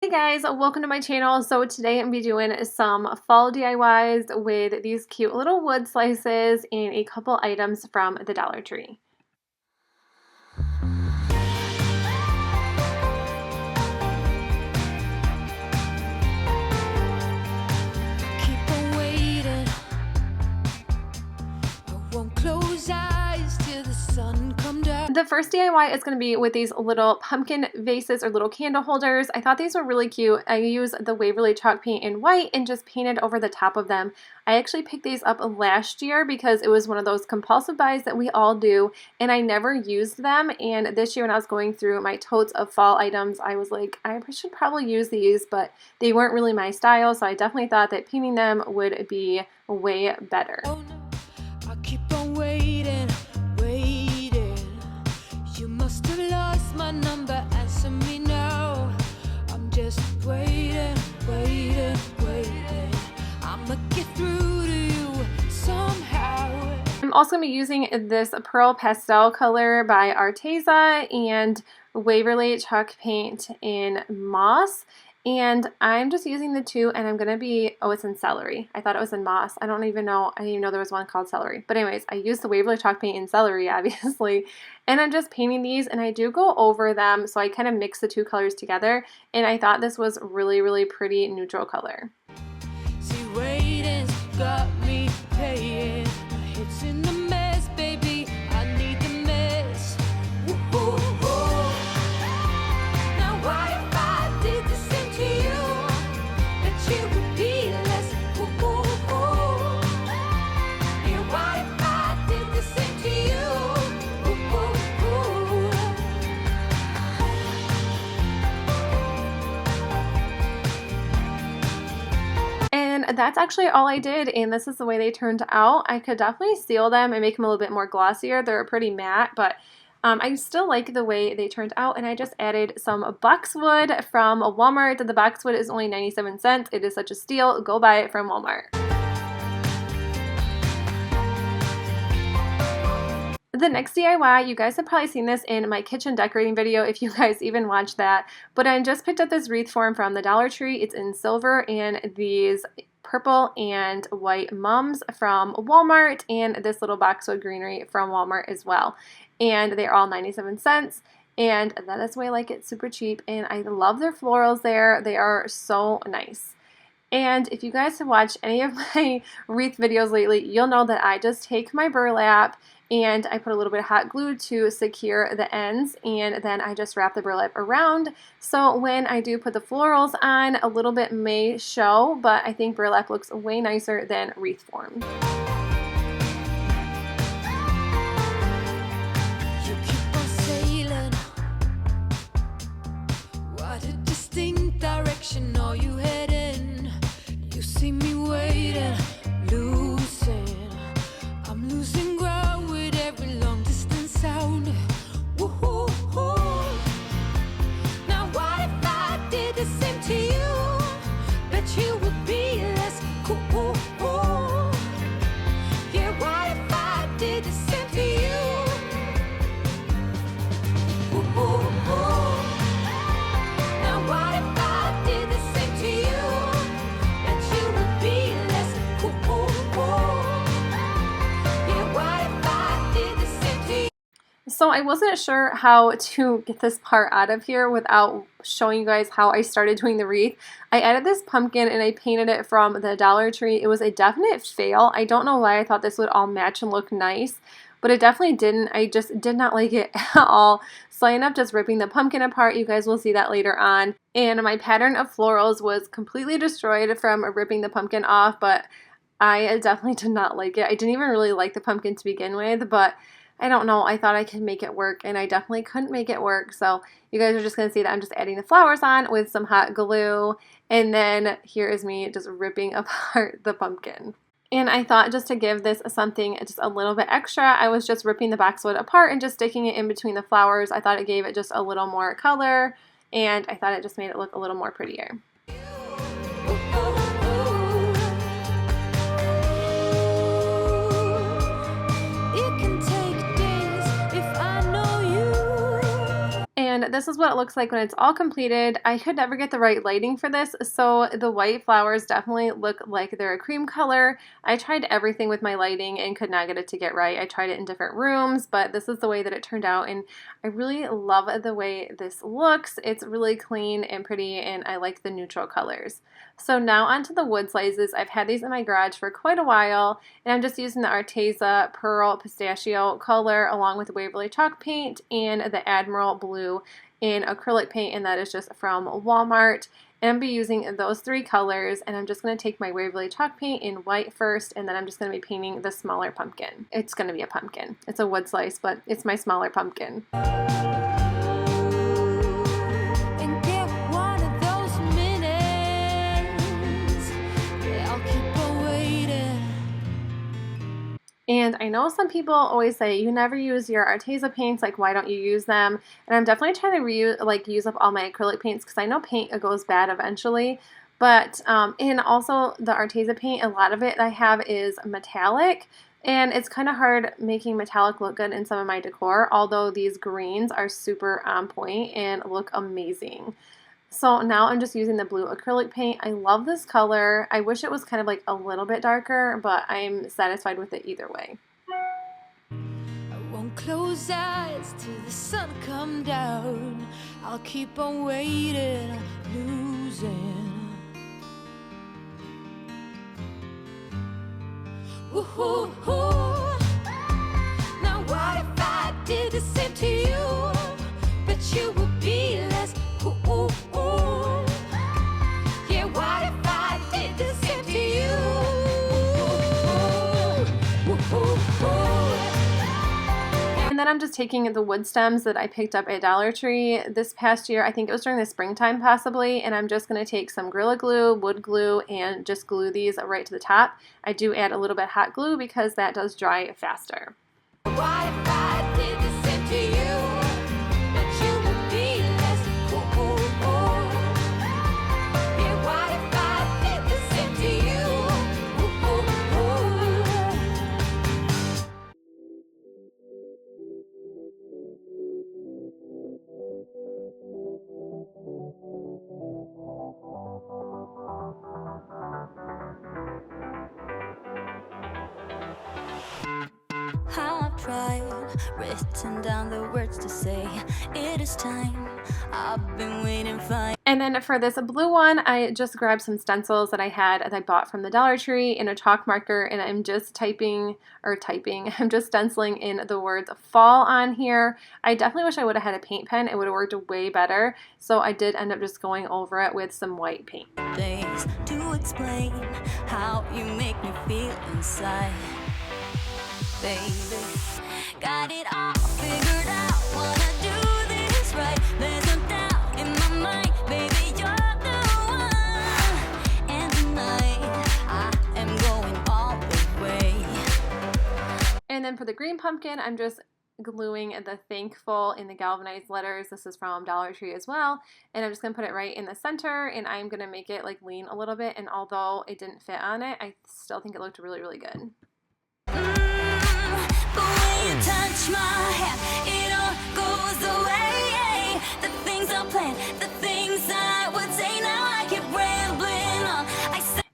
Hey guys, welcome to my channel. So today I'm going to be doing some fall DIYs with these cute little wood slices and a couple items from the Dollar Tree. Keep on waiting. I won't close eyes till the sun comes down. The first DIY is going to be with these little pumpkin vases or little candle holders. I thought these were really cute. I used the Waverly chalk paint in white and just painted over the top of them. I actually picked these up last year because it was one of those compulsive buys that we all do, and I never used them. And this year when I was going through my totes of fall items, I was like, I should probably use these, but they weren't really my style, so I definitely thought that painting them would be way better. Oh no, I keep on waiting, waiting. You must have lost my number, answer me now. I'm just waiting, waiting, waiting. I'ma get through to you somehow. I'm also going to be using this Pearl Pastel color by Arteza and Waverly chalk paint in Moss. And I'm just using the two, and I'm going to be, oh, it's in Celery. I thought it was in Moss. I didn't even know there was one called Celery. But anyways, I used the Waverly chalk paint in Celery, obviously. And I'm just painting these, and I do go over them, so I kind of mix the two colors together. And I thought this was really, really pretty neutral color. See, waiting's got me paying. It's in the mess, baby. I need the mess. Woo-hoo-hoo. Now what if I did the same to you? That you would be less. Woo-hoo-hoo. Yeah, what if I did the same to you? Woo-hoo-hoo. And that's actually all I did, and this is the way they turned out. I could definitely seal them and make them a little bit more glossier. They're pretty matte, but I still like the way they turned out, and I just added some Boxwood from Walmart. The Boxwood is only 97 cents. It is such a steal. Go buy it from Walmart. The next DIY, you guys have probably seen this in my kitchen decorating video if you guys even watched that, but I just picked up this wreath form from the Dollar Tree. It's in silver and these purple and white mums from Walmart, and this little boxwood greenery from Walmart as well. And they're all 97 cents, and that is why I like it, super cheap, and I love their florals there. They are so nice. And if you guys have watched any of my wreath videos lately, you'll know that I just take my burlap and I put a little bit of hot glue to secure the ends, and then I just wrap the burlap around. So when I do put the florals on, a little bit may show, but I think burlap looks way nicer than wreath form. You keep on sailing. What a distinct direction are you heading? You see me waiting, losing. I'm losing ground with every long distance sound. Woo-hoo-hoo. Now what if I did the same to you? Bet you would be less cool. Yeah, what if I did the same to you? Woo-hoo-hoo. Now what if I did the same to you? Bet you would be less cool. Yeah, what if I did the same to you? So I wasn't sure how to get this part out of here without showing you guys how I started doing the wreath. I added this pumpkin and I painted it from the Dollar Tree. It was a definite fail. I don't know why I thought this would all match and look nice, but it definitely didn't. I just did not like it at all. So I ended up just ripping the pumpkin apart. You guys will see that later on. And my pattern of florals was completely destroyed from ripping the pumpkin off, but I definitely did not like it. I didn't even really like the pumpkin to begin with, but I don't know, I thought I could make it work, and I definitely couldn't make it work. So you guys are just going to see that I'm just adding the flowers on with some hot glue, and then here is me just ripping apart the pumpkin. And I thought just to give this something just a little bit extra, I was just ripping the boxwood apart and just sticking it in between the flowers. I thought it gave it just a little more color, and I thought it just made it look a little more prettier. And this is what it looks like when it's all completed. I could never get the right lighting for this, so the white flowers definitely look like they're a cream color. I tried everything with my lighting and could not get it to get right. I tried it in different rooms, but this is the way that it turned out, and I really love the way this looks. It's really clean and pretty, and I like the neutral colors. So now onto the wood slices. I've had these in my garage for quite a while, and I'm just using the Arteza Pearl Pistachio color along with Waverly Chalk paint and the Admiral Blue in acrylic paint, and that is just from Walmart. And I'm going to be using those three colors, and I'm just going to take my Waverly Chalk paint in white first, and then I'm just going to be painting the smaller pumpkin. It's going to be a pumpkin. It's a wood slice, but it's my smaller pumpkin. And get one of those minutes. Yeah, I'll keep on waiting. And I know some people always say you never use your Arteza paints, like why don't you use them? And I'm definitely trying to use up all my acrylic paints because I know paint goes bad eventually. But and also the Arteza paint, a lot of it I have is metallic, and it's kind of hard making metallic look good in some of my decor, although these greens are super on point and look amazing. So now I'm just using the blue acrylic paint. I love this color. I wish it was kind of like a little bit darker, but I'm satisfied with it either way. I won't close eyes till the sun come down. I'll keep on waiting, losing. Woo-hoo-hoo. Now what if I did the same to you? But you would be less ooh. Yeah, what if I did the same to you? And then I'm just taking the wood stems that I picked up at Dollar Tree this past year. I think it was during the springtime possibly. And I'm just going to take some Gorilla Glue, wood glue, and just glue these right to the top. I do add a little bit hot glue because that does dry faster. What if I did the same to you? But you would be less ooh. Yeah, what if I did the same to you? I've tried, written down the words to say. It is time. I've been waiting for. And then for this blue one, I just grabbed some stencils that I had that I bought from the Dollar Tree and a chalk marker, and I'm just I'm just stenciling in the words fall on here. I definitely wish I would have had a paint pen. It would have worked way better. So I did end up just going over it with some white paint. Things to explain how you make me feel inside. Baby, got it all figured out. Wanna do this right. There's no doubt in my mind. Baby, you're the one. And tonight, I am going all the way. And then for the green pumpkin, I'm just gluing the thankful in the galvanized letters. This is from Dollar Tree as well. And I'm just going to put it right in the center, and I'm going to make it like lean a little bit. And although it didn't fit on it, I still think it looked really, really good. The way you touch my hand, it all goes away. The things I planned, the things I would say, now I keep rambling on.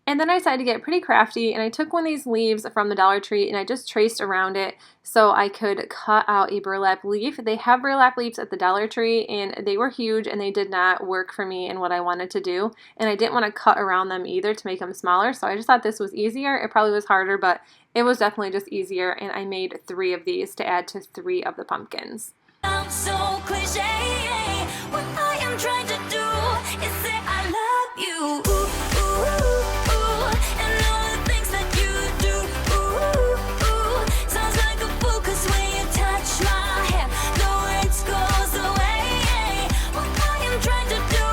And then I decided to get pretty crafty, and I took one of these leaves from the Dollar Tree and I just traced around it so I could cut out a burlap leaf. They have burlap leaves at the Dollar Tree, and they were huge and they did not work for me and what I wanted to do. And I didn't want to cut around them either to make them smaller, so I just thought this was easier. It probably was harder, but it was definitely just easier, and I made 3 of these to add to 3 of the pumpkins. Sounds so cliche. What I am trying to do is say I love you. And all the things that you do. Sounds like a fool, 'cause when you touch my hair, the words goes away. What I am trying to do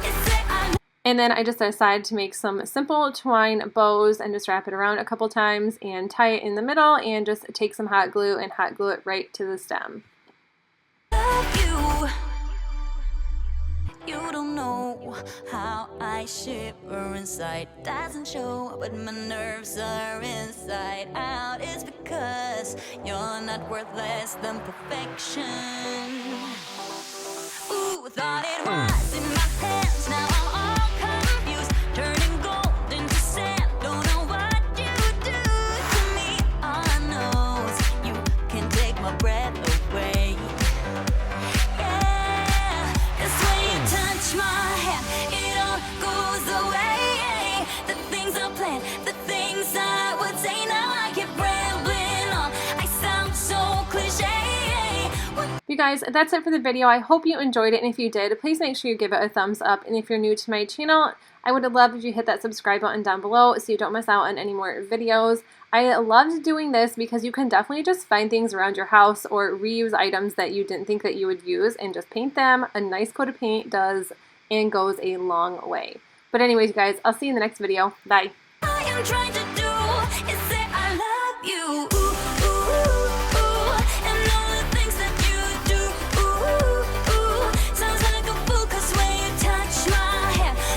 is say I love you. And then I just decided to make some simple twine bows and just wrap it around a couple times and tie it in the middle and just take some hot glue and hot glue it right to the stem. You don't know how I shiver inside. Doesn't show, but my nerves are inside out. It's because you're not worth less than perfection. Ooh, Thought it was in my hands, now I'm all confused. Turning gold into sand, don't know what you do to me. All I know is you can take my breath away. Yeah, 'cause when you touch my hand, it all goes away. The things I planned, the things I would say, now I keep rambling on. I sound so cliche. You guys, that's it for the video. I hope you enjoyed it, and if you did, please make sure you give it a thumbs up. And if you're new to my channel, I would love if you hit that subscribe button down below so you don't miss out on any more videos. I loved doing this because you can definitely just find things around your house or reuse items that you didn't think that you would use and just paint them. A nice coat of paint does and goes a long way. But anyways, you guys, I'll see you in the next video. Bye. I am trying to